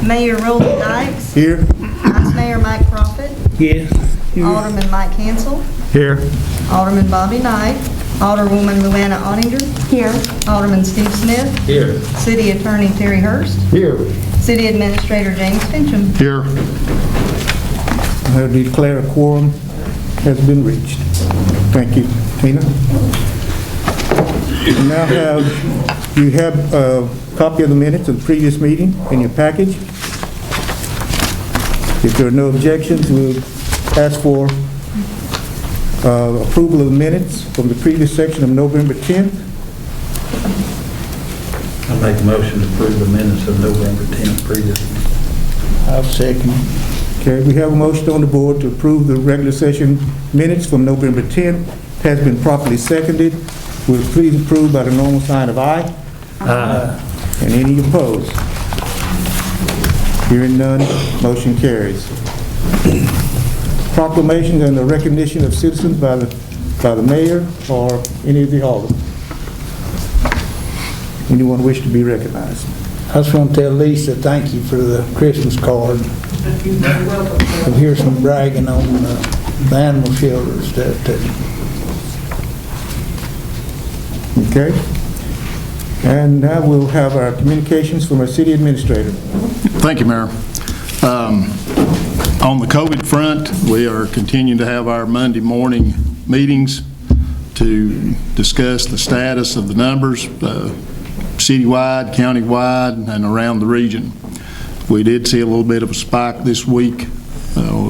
Mayor Roland Dykes. Here. Vice Mayor Mike Profit. Yes. Alderman Mike Hansel. Here. Alderman Bobby Knight. Alderwoman Luana Ottinger. Here. Alderman Steve Smith. Here. City Attorney Terry Hurst. Here. City Administrator James Fincham. Here. I declare a quorum has been reached. Thank you, Tina. We now you have a copy of the minutes of the previous meeting in your package. If there are no objections, we'll ask for approval of the minutes from the previous section of November 10th. I make a motion to approve the minutes of November 10th previous. I'll second. Okay, we have a motion on the board to approve the regular session minutes from November 10th. Has been properly seconded. Will please approve by the normal sign of aye. Aye. And any opposed? Hearing none, motion carries. Proclamations and the recognition of citizens by the mayor or any of the aldermen. Anyone wish to be recognized? I just want to tell Lisa thank you for the Christmas card. You're very welcome. I hear some bragging on the animal shelter and stuff too. Okay. And now we'll have our communications from our city administrator. Thank you, Mayor. On the COVID front, we are continuing to have our Monday morning meetings to discuss the status of the numbers, citywide, countywide, and around the region. We did see a little bit of a spike this week.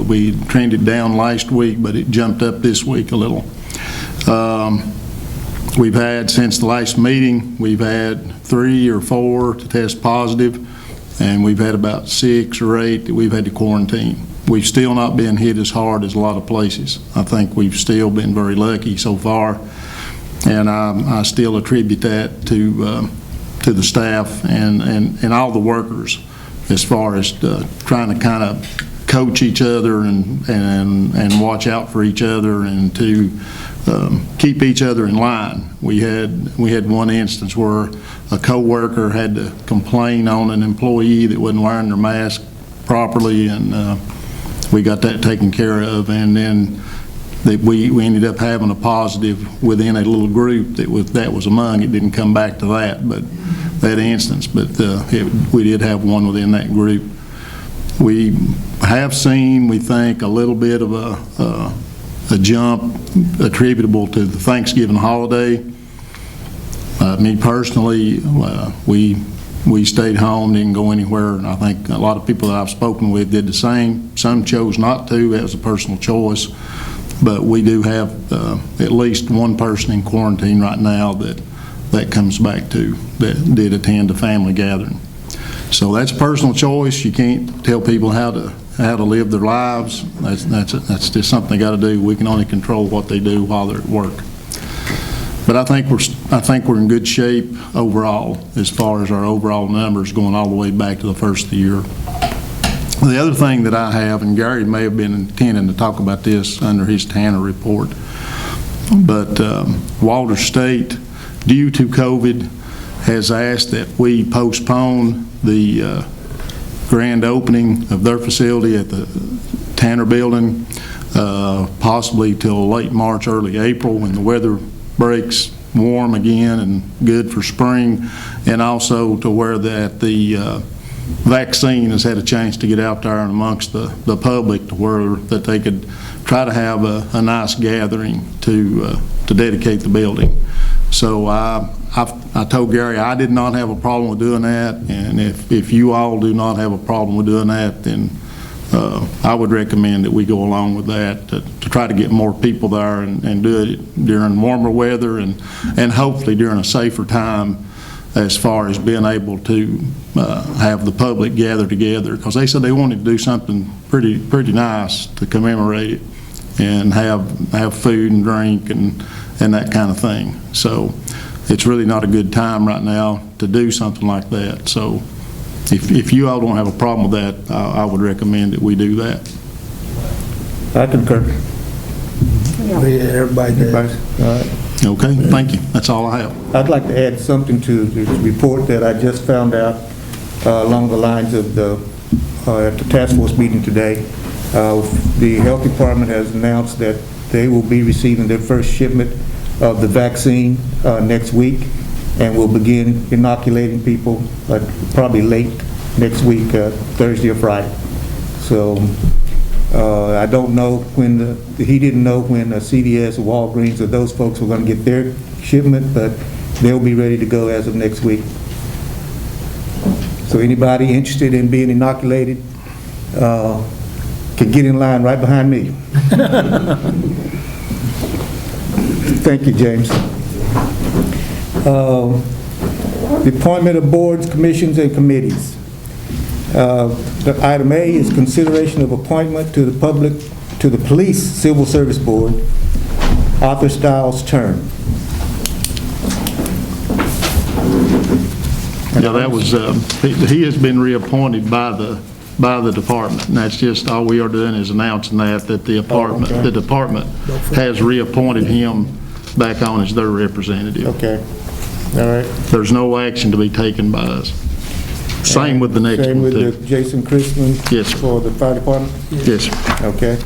We trended down last week, but it jumped up this week a little. We've had, since the last meeting, we've had 3 or 4 to test positive, and we've had about 6 or 8 that we've had to quarantine. We've still not been hit as hard as a lot of places. I think we've still been very lucky so far, and I still attribute that to the staff and all the workers, as far as trying to kind of coach each other and watch out for each other and to keep each other in line. We had one instance where a co-worker had to complain on an employee that wasn't wearing their mask properly, and we got that taken care of. And then we ended up having a positive within a little group that was among. It didn't come back to that instance, but we did have one within that group. We have seen, we think, a little bit of a jump attributable to the Thanksgiving holiday. Me personally, we stayed home, didn't go anywhere, and I think a lot of people that I've spoken with did the same. Some chose not to. That was a personal choice. But we do have at least one person in quarantine right now that comes back to, that did attend a family gathering. So that's a personal choice. You can't tell people how to live their lives. That's just something they got to do. We can only control what they do while they're at work. But I think we're in good shape overall, as far as our overall numbers going all the way back to the first of the year. The other thing that I have, and Gary may have been intending to talk about this under his Tanner report, but Walter State, due to COVID, has asked that we postpone the grand opening of their facility at the Tanner building, possibly till late March, early April, when the weather breaks warm again and good for spring, and also to where that the vaccine has had a chance to get out there and amongst the public, to where that they could try to have a nice gathering to dedicate the building. So I told Gary I did not have a problem with doing that, and if you all do not have a problem with doing that, then I would recommend that we go along with that to try to get more people there and do it during warmer weather and hopefully during a safer time, as far as being able to have the public gather together, because they said they wanted to do something pretty nice to commemorate it and have food and drink and that kind of thing. So it's really not a good time right now to do something like that. So if you all don't have a problem with that, I would recommend that we do that. I concur. Yeah, everybody does. All right. Okay, thank you. That's all I have. I'd like to add something to the report that I just found out along the lines of the at the task force meeting today. The health department has announced that they will be receiving their first shipment of the vaccine next week, and will begin inoculating people probably late next week, Thursday or Friday. So I don't know when he didn't know when CVS or Walgreens or those folks were going to get their shipment, but they'll be ready to go as of next week. So anybody interested in being inoculated can get in line right behind me. Thank you, James. The appointment of boards, commissions, and committees. The item A is consideration of appointment to the Police Civil Service Board, Arthur Stiles' term. Yeah, that was, he has been reappointed by the department, and that's just, all we are doing is announcing that the department has reappointed him back on as their representative. Okay, all right. There's no action to be taken by us. Same with the next Same one, with too. the Jason Christman? Yes, sir. For the fire department? Yes, sir. Okay.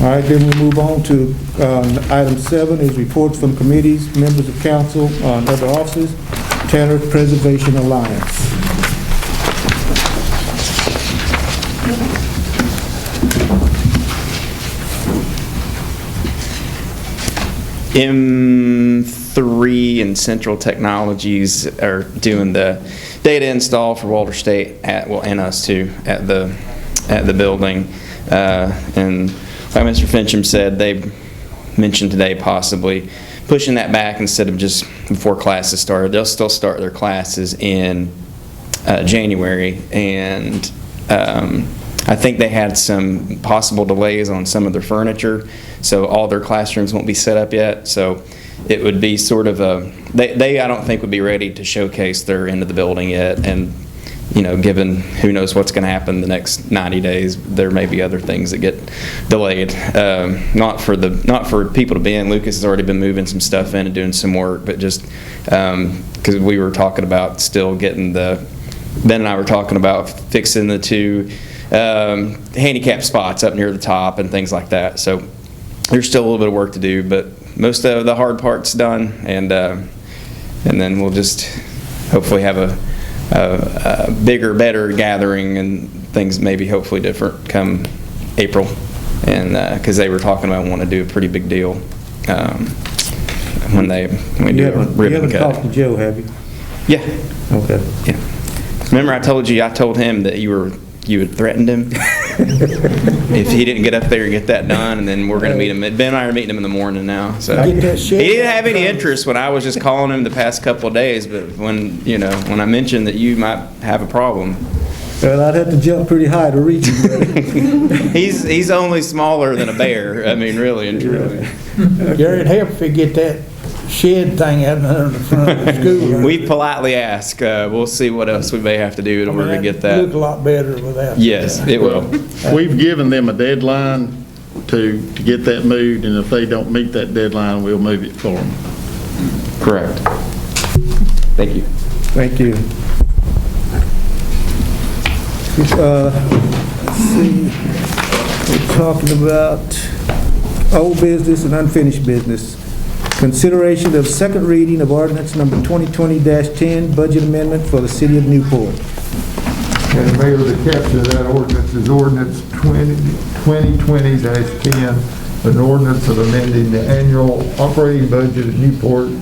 All right, then we move on to item 7 is reports from committees, members of council on other offices, Tanner Preservation Alliance. M3 and Central Technologies are doing the data install for Walter State and us too at the building. And like Mr. Fincham said, they mentioned today possibly pushing that back instead of just before classes started. They'll still start their classes in January, and I think they had some possible delays on some of their furniture, so all their classrooms won't be set up yet. So it would be sort of they I don't think would be ready to showcase their end of the building yet. And you know, given who knows what's going to happen the next 90 days, there may be other things that get delayed. Not for people to be in. Lucas has already been moving some stuff in and doing some work, but just because we were talking about still getting Ben and I were talking about fixing the 2 handicap spots up near the top and things like that. So there's still a little bit of work to do, but most of the hard part's done, and then we'll just hopefully have a bigger, better gathering and things maybe hopefully different come April, and because they were talking about wanting to do a pretty big deal when we do a ribbon cut. You haven't talked to Joe, have you? Yeah. Okay. Yeah. Remember I told him that you had threatened him if he didn't get up there and get that done, and then we're going to meet him. Ben and I are meeting him in the morning now. So he didn't have any interest when I was just calling him the past couple of days, but when I mentioned that you might have a problem. Well, I'd have to jump pretty high to reach him. He's only smaller than a bear. I mean, really and truly. Gary, it'd help if you get that shed thing out in the front of the school. We politely ask. We'll see what else we may have to do in order to get that. It'll look a lot better without. Yes, it will. We've given them a deadline to get that moved, and if they don't meet that deadline, we'll move it for them. Correct. Thank you. Thank you. Let's see. We're talking about old business and unfinished business. Consideration of second reading of ordinance number 2020-10, budget amendment for the city of Newport. And Mayor, the caption of that ordinance is ordinance 2020-10, an ordinance of amending the annual operating budget of Newport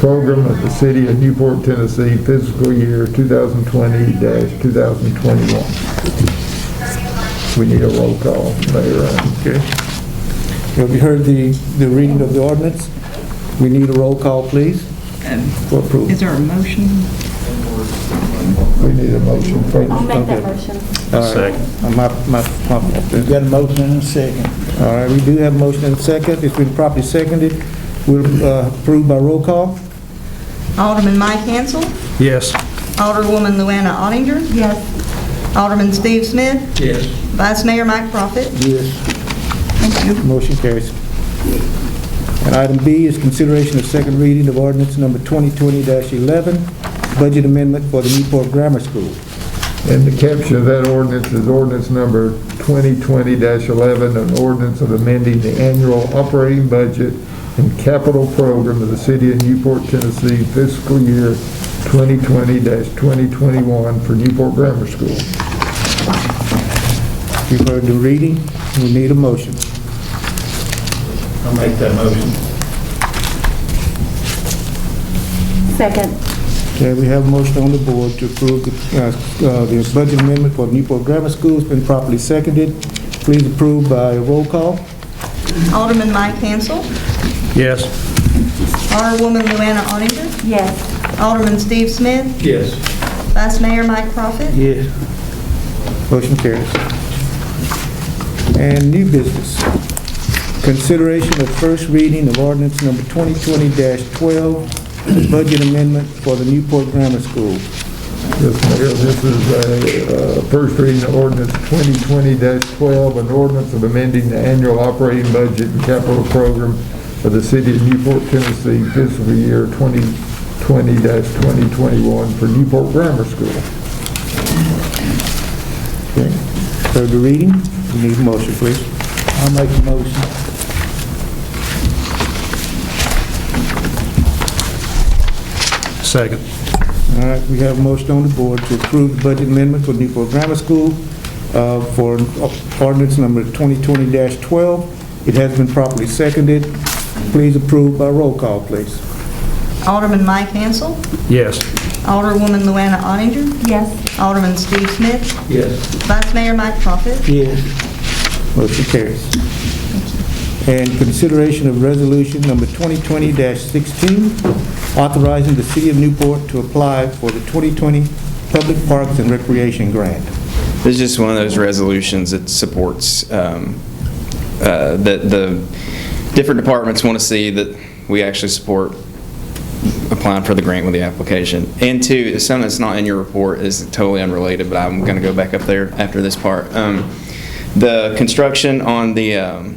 program of the city of Newport, Tennessee, fiscal year 2020-2021. We need a roll call, Mayor. Okay. Have you heard the reading of the ordinance? We need a roll call, please, for approval. Is there a motion? We need a motion first. I'll make that motion. All right. We've got a motion and a second. All right, we do have a motion and a second. It's been properly seconded. We'll approve by roll call. Alderman Mike Hansel, Yes. Alderwoman Luana Ottinger. Yes. Alderman Steve Smith, Yes. Vice Mayor Mike Profit. Yes. Thank you. Motion carries. And item B is consideration of second reading of ordinance number 2020-11, budget amendment for the Newport Grammar School. And the caption of that ordinance is ordinance number 2020-11, an ordinance of amending the annual operating budget and capital program of the city of Newport, Tennessee, fiscal year 2020-2021 for Newport Grammar School. You've heard the reading. We need a motion. I'll make that motion. Second. Okay, we have a motion on the board to approve the budget amendment for Newport Grammar School. It's been properly seconded. Please approve by roll call. Alderman Mike Hansel. Yes. Alderwoman Luana Oninger. Yes. Alderman Steve Smith. Yes. Vice Mayor Mike Profit. Yes. Motion carries. And new business. Consideration of first reading of ordinance number 2020-12, budget amendment for the Newport Grammar School. Yes, Mayor, this is a first reading of ordinance 2020-12, an ordinance of amending the annual operating budget and capital program of the city of Newport, Tennessee, fiscal year 2020-2021 for Newport Grammar School. Okay. Heard the reading. We need a motion, please. I'll make the motion. Second. All right, we have a motion on the board to approve the budget amendment for Newport Grammar School for ordinance number 2020-12. It has been properly seconded. Please approve by roll call, please. Alderman Mike Hansel. Yes. Alderwoman Luana Oninger. Yes. Alderman Steve Smith. Yes. Vice Mayor Mike Profit. Yes. Motion carries. And consideration of resolution number 2020-16, authorizing the city of Newport to apply for the 2020 Public Parks and Recreation Grant. This is just one of those resolutions that supports, that the different departments want to see that we actually support applying for the grant with the application. And two, something that's not in your report is totally unrelated, but I'm going to go back up there after this part. The construction on the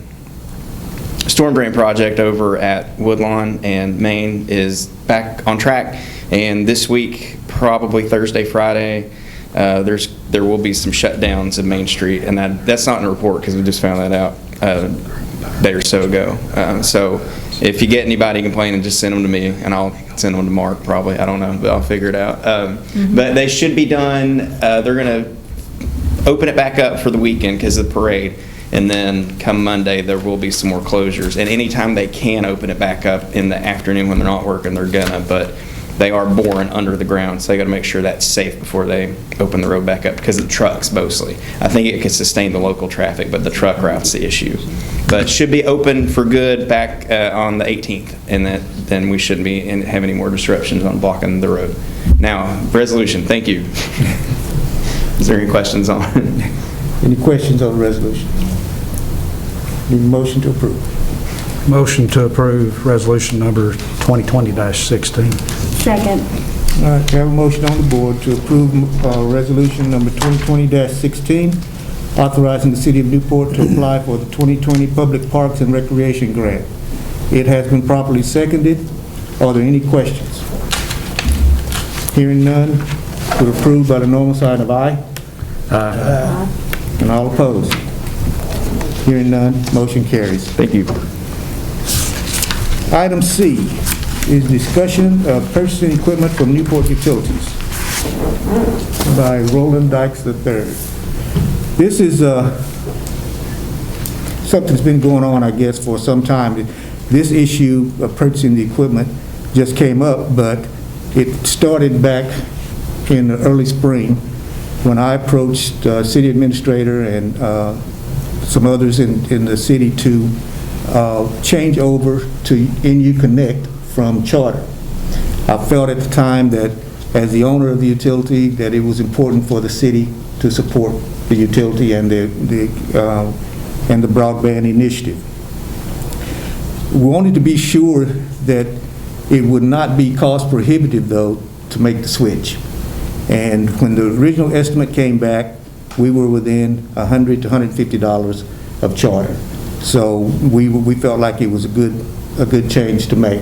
storm drain project over at Woodlawn and Maine is back on track, and this week, probably Thursday, Friday, there will be some shutdowns of Main Street, and that's not in the report because we just found that out a day or so ago. So if you get anybody complaining, just send them to me, and I'll send them to Mark probably. I don't know, but I'll figure it out. But they should be done. They're going to open it back up for the weekend because of the parade. And then come Monday, there will be some more closures. And anytime they can open it back up in the afternoon when they're not working, they're gonna. But they are boring under the ground, so they got to make sure that's safe before they open the road back up because of the trucks mostly. I think it can sustain the local traffic, but the truck route's the issue. But it should be open for good back on the 18th, and then we shouldn't be have any more disruptions on blocking the road. Now, resolution. Thank you. Is there any questions on it? Any questions on the resolution? Need a motion to approve. Motion to approve resolution number 2020-16. Second. All right, we have a motion on the board to approve resolution number 2020-16, authorizing the city of Newport to apply for the 2020 Public Parks and Recreation Grant. It has been properly seconded. Are there any questions? Hearing none, to approve by the normal sign of aye. Aye. And all opposed? Hearing none, motion carries. Thank you. Item C is discussion of purchasing equipment from Newport Utilities by Roland Dykes III. This is something's been going on, I guess, for some time. This issue of purchasing the equipment just came up, but it started back in the early spring when I approached city administrator and some others in the city to change over to NU Connect from Charter. I felt at the time that as the owner of the utility that it was important for the city to support the utility and the broadband initiative. We wanted to be sure that it would not be cost prohibitive though to make the switch. And when the original estimate came back, we were within $100 to $150 of Charter. So we felt like it was a good change to make.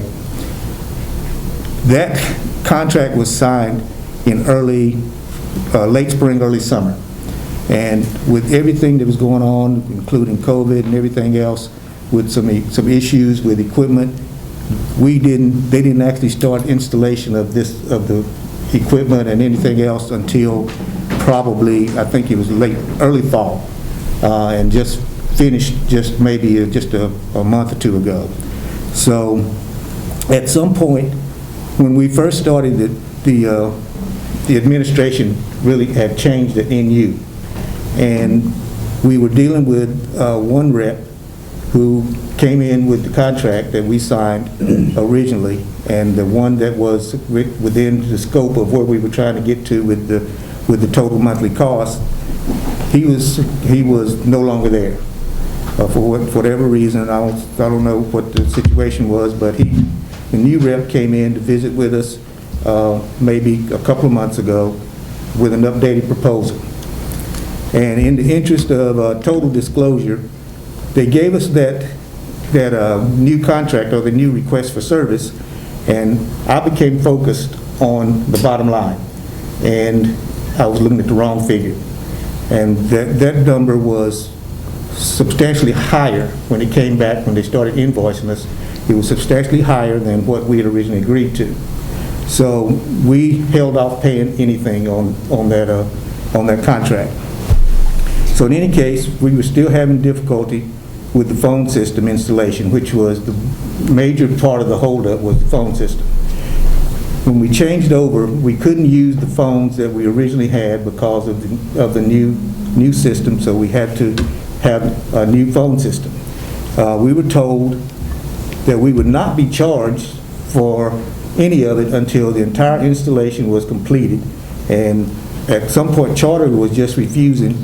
That contract was signed in early late spring, early summer. And with everything that was going on, including COVID and everything else, with some issues with equipment, they didn't actually start installation of the equipment and anything else until probably, I think it was early fall, and just finished maybe a month or two ago. So at some point, when we first started, the administration really had changed at NU, and we were dealing with one rep who came in with the contract that we signed originally, and the one that was within the scope of where we were trying to get to with the total monthly cost. He was no longer there for whatever reason. I don't know what the situation was, but the new rep came in to visit with us maybe a couple of months ago with an updated proposal. And in the interest of total disclosure, they gave us that new contract, or the new request for service, and I became focused on the bottom line, and I was looking at the wrong figure. And that number was substantially higher when it came back, when they started invoicing us. It was substantially higher than what we had originally agreed to. So we held off paying anything on that contract. So in any case, we were still having difficulty with the phone system installation, which was the major part of the holdup, was the phone system. When we changed over, we couldn't use the phones that we originally had because of the new system, so we had to have a new phone system. We were told that we would not be charged for any of it until the entire installation was completed, and at some point Charter was just refusing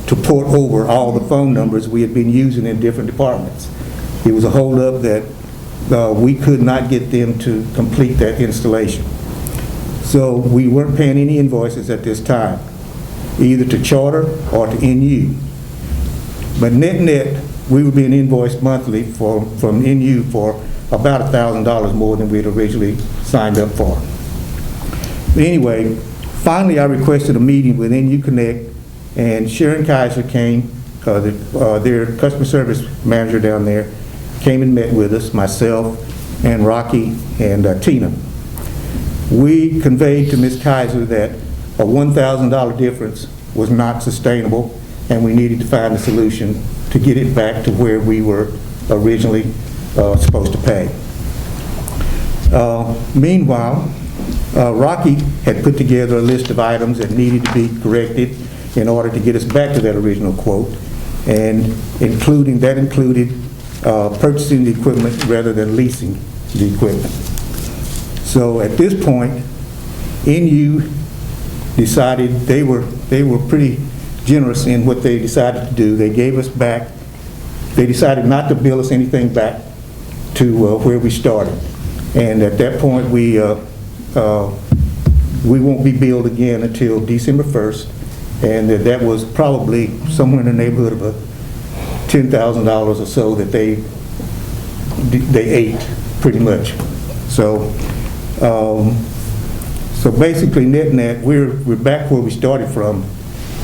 to port over all the phone numbers we had been using in different departments. It was a holdup that we could not get them to complete that installation. So we weren't paying any invoices at this time, either to Charter or to NU. But net, we were being invoiced monthly from NU for about $1,000 more than we had originally signed up for. But anyway, finally I requested a meeting with NU Connect, and Sharon Kaiser came, their customer service manager down there, came and met with us, myself and Rocky and Tina. We conveyed to Ms. Kaiser that a $1,000 difference was not sustainable, and we needed to find a solution to get it back to where we were originally supposed to pay. Meanwhile, Rocky had put together a list of items that needed to be corrected in order to get us back to that original quote, and included purchasing the equipment rather than leasing the equipment. So at this point, NU decided they were pretty generous in what they decided to do. They gave us back, they decided not to bill us anything back to where we started. And at that point, we won't be billed again until December 1st, and that was probably somewhere in the neighborhood of $10,000 or so that they ate, pretty much. So so basically, net, we're back where we started from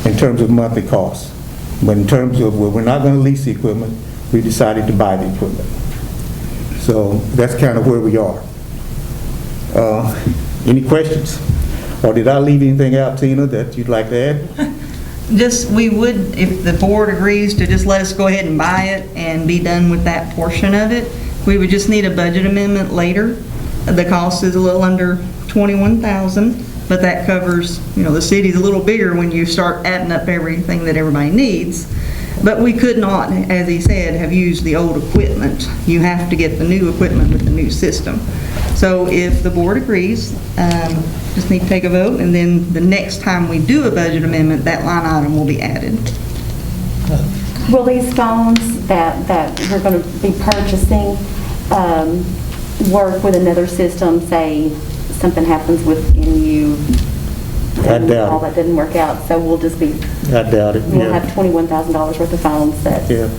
in terms of monthly costs. But in terms of, well, we're not going to lease the equipment, we decided to buy the equipment. So that's kind of where we are. Any questions? Or did I leave anything out, Tina, that you'd like to add? Just, we would, if the board agrees to just let us go ahead and buy it and be done with that portion of it, we would just need a budget amendment later. The cost is a little under $21,000, but that covers, the city's a little bigger when you start adding up everything that everybody needs. But we could not, as he said, have used the old equipment. You have to get the new equipment with the new system. So if the board agrees, just need to take a vote, and then the next time we do a budget amendment, that line item will be added. Will these phones that we're going to be purchasing work with another system, say something happens with NU and all that didn't work out, so we'll just be, I doubt it. we'll have $21,000 worth of phones that... Yeah,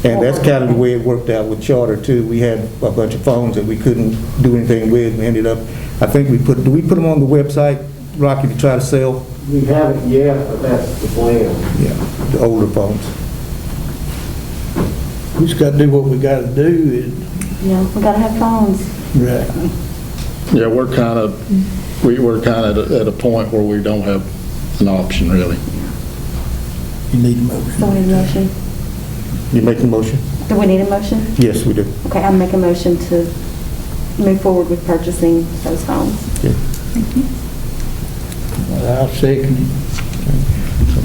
and that's kind of the way it worked out with Charter too. We had a bunch of phones that we couldn't do anything with. We ended up, I think did we put them on the website, Rocky, to try to sell We haven't yet, but that's the plan. Yeah, the older phones. We just gotta do what we gotta do. Yeah, we gotta have phones. Right. Yeah, we're kind of at a point where we don't have an option, really. You need a motion. So we need a motion. You make a motion? Do we need a motion? Yes, we do. Okay, I'll make a motion to move forward with purchasing those phones. I'll second it.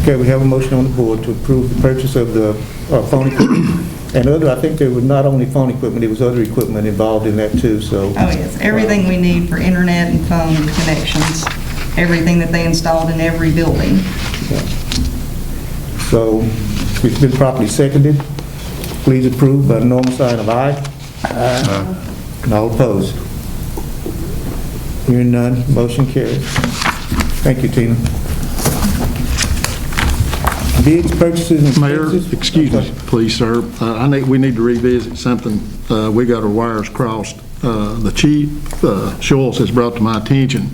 Okay, we have a motion on the board to approve the purchase of the phone equipment. And other, I think there was not only phone equipment, there was other equipment involved in that too, so. Oh, yes, everything we need for internet and phone connections, everything that they installed in every building. So, it's been properly seconded. Please approve by the normal sign of aye. Aye. And all opposed? Hearing none, motion carries. Thank you, Tina. Bids, purchases, and Mayor, expenses. excuse me, please, sir. We need to revisit something. We got our wires crossed. The chief, Schultz, has brought to my attention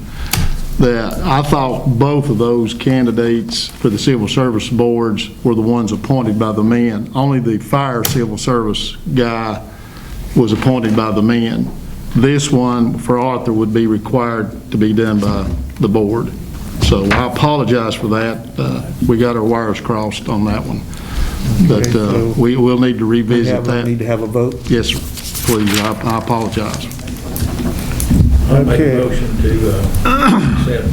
that I thought both of those candidates for the civil service boards were the ones appointed by the men. Only the fire civil service guy was appointed by the men. This one for Arthur would be required to be done by the board. So I apologize for that. We got our wires crossed on that one. But Okay, so we will need to revisit that. Need to have a vote? Yes, sir. Please, I apologize. I make Okay. a motion to accept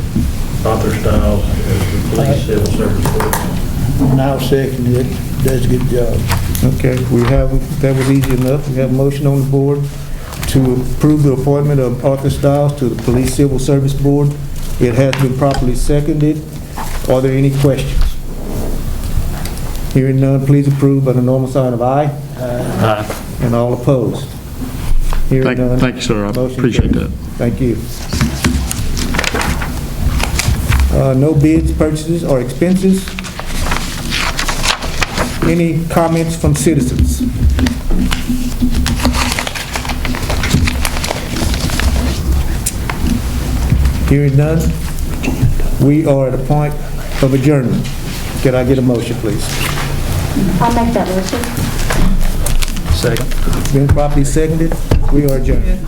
Arthur Stiles as the police civil service board. And I'll second it. Does a good job. Okay, that was easy enough. We have a motion on the board to approve the appointment of Arthur Stiles to the Police Civil Service Board. It has been properly seconded. Are there any questions? Hearing none, please approve by the normal sign of aye. Aye. And all opposed? Hearing none. Thank you, sir. I Motion appreciate carries. that. Thank you. No bids, purchases, or expenses. Any comments from citizens? Hearing none, we are at a point of adjournment. Can I get a motion, please? I'll make that motion. Been properly seconded, we are adjourned.